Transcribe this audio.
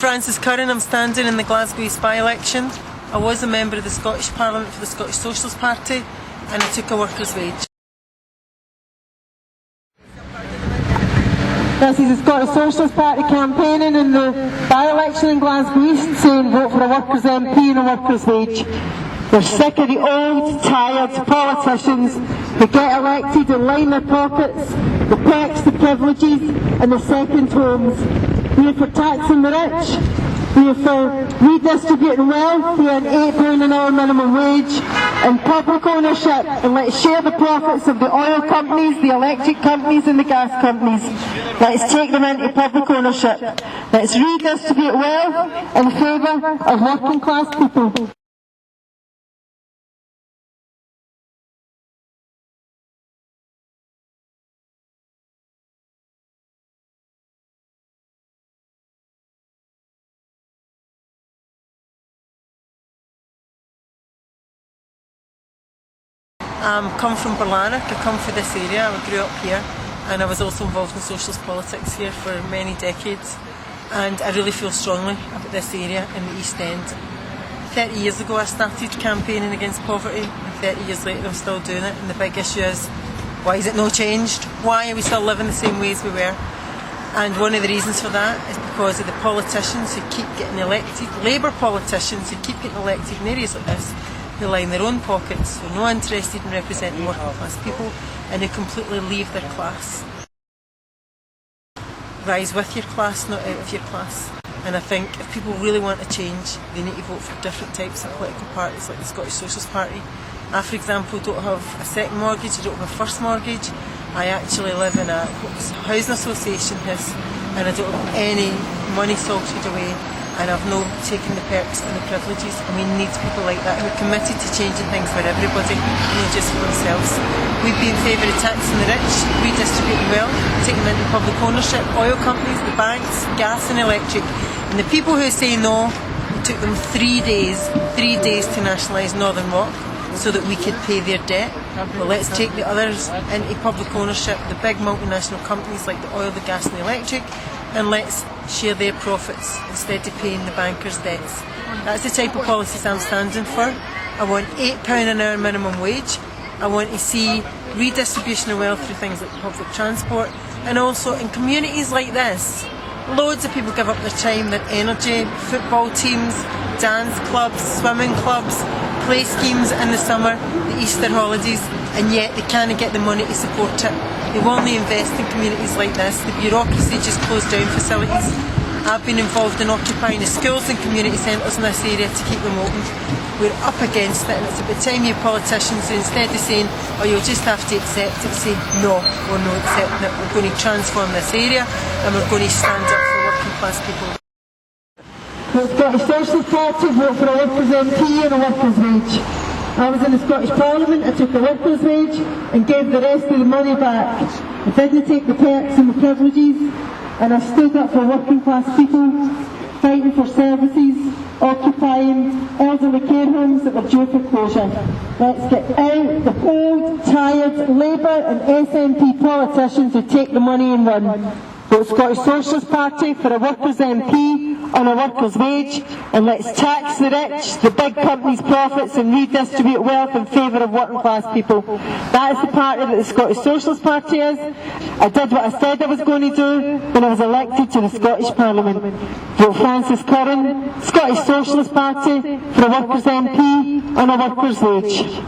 Francis Curran, I'm standing in the Glasgow East by-election. I was a member of the Scottish Parliament for the Scottish Socialist Party and I took a worker's wage. This is the Scottish Socialist Party campaigning in the by-election in Glasgow East, saying vote for a workers' MP and a workers' wage. We're sick of the old, tired politicians who get elected and line their pockets, the perks, the privileges and the second homes. We are for taxing the rich, we are for redistributing wealth through an £8 an hour minimum wage and public ownership, and let's share the profits of the oil companies, the electric companies and the gas companies. Let's take them into public ownership. Let's redistribute wealth in favour of working class people. Come from Berlanach, I come from this area, I grew up here and I was also involved in socialist politics here for many decades, and I really feel strongly about this area in the East End. 30 years ago I started campaigning against poverty and 30 years later I'm still doing it, and the big issue is, why is it no changed? Why are we still living the same way as we were? And one of the reasons for that is because of the politicians who keep getting elected, Labour politicians who keep getting elected in areas like this, who line their own pockets, who are not interested in representing working class people and who completely leave their class. Rise with your class, not out of your class. And I think if people really want to change, they need to vote for different types of political parties like the Scottish Socialist Party. I, for example, don't have a second mortgage, I don't have a first mortgage. I actually live in a housing association, and I don't have any money salted away, and I've no taken the perks and the privileges, and we need people like that who are committed to changing things for everybody, not just for themselves. We'd be in favour of taxing the rich, redistributing wealth, taking them into public ownership, oil companies, the banks, gas and electric. And the people who say no, it took them 3 days to nationalise Northern Rock so that we could pay their debt. Well, let's take the others into public ownership, the big multinational companies like the oil, the gas and the electric, and let's share their profits instead of paying the bankers' debts. That's the type of policies I'm standing for. I want £8 an hour minimum wage. I want to see redistribution of wealth through things like public transport, and also in communities like this, loads of people give up their time, their energy, football teams, dance clubs, swimming clubs, play schemes in the summer, the Easter holidays, and yet they can't get the money to support it. They won't invest in communities like this. The bureaucracy just closed down facilities. I've been involved in occupying the schools and community centres in this area to keep them open. We're up against it, and it's about time you politicians, who instead of saying, oh, you'll just have to accept it, say, no, we're not accepting it. We're going to transform this area and we're going to stand up for working class people. The Scottish Socialist Party vote for a workers' MP and a workers' wage. I was in the Scottish Parliament, I took a workers' wage and gave the rest of the money back. I didn't take the perks and the privileges, and I stood up for working class people, fighting for services, occupying elderly care homes that were due for closure. Let's get out the old, tired Labour and SNP politicians who take the money and run. Vote Scottish Socialist Party for a workers' MP on a workers' wage, and let's tax the rich, the big companies' profits, and redistribute wealth in favour of working class people. That is the party that the Scottish Socialist Party is. I did what I said I was going to do when I was elected to the Scottish Parliament. Vote Francis Curran, Scottish Socialist Party for a workers' MP on a workers' wage.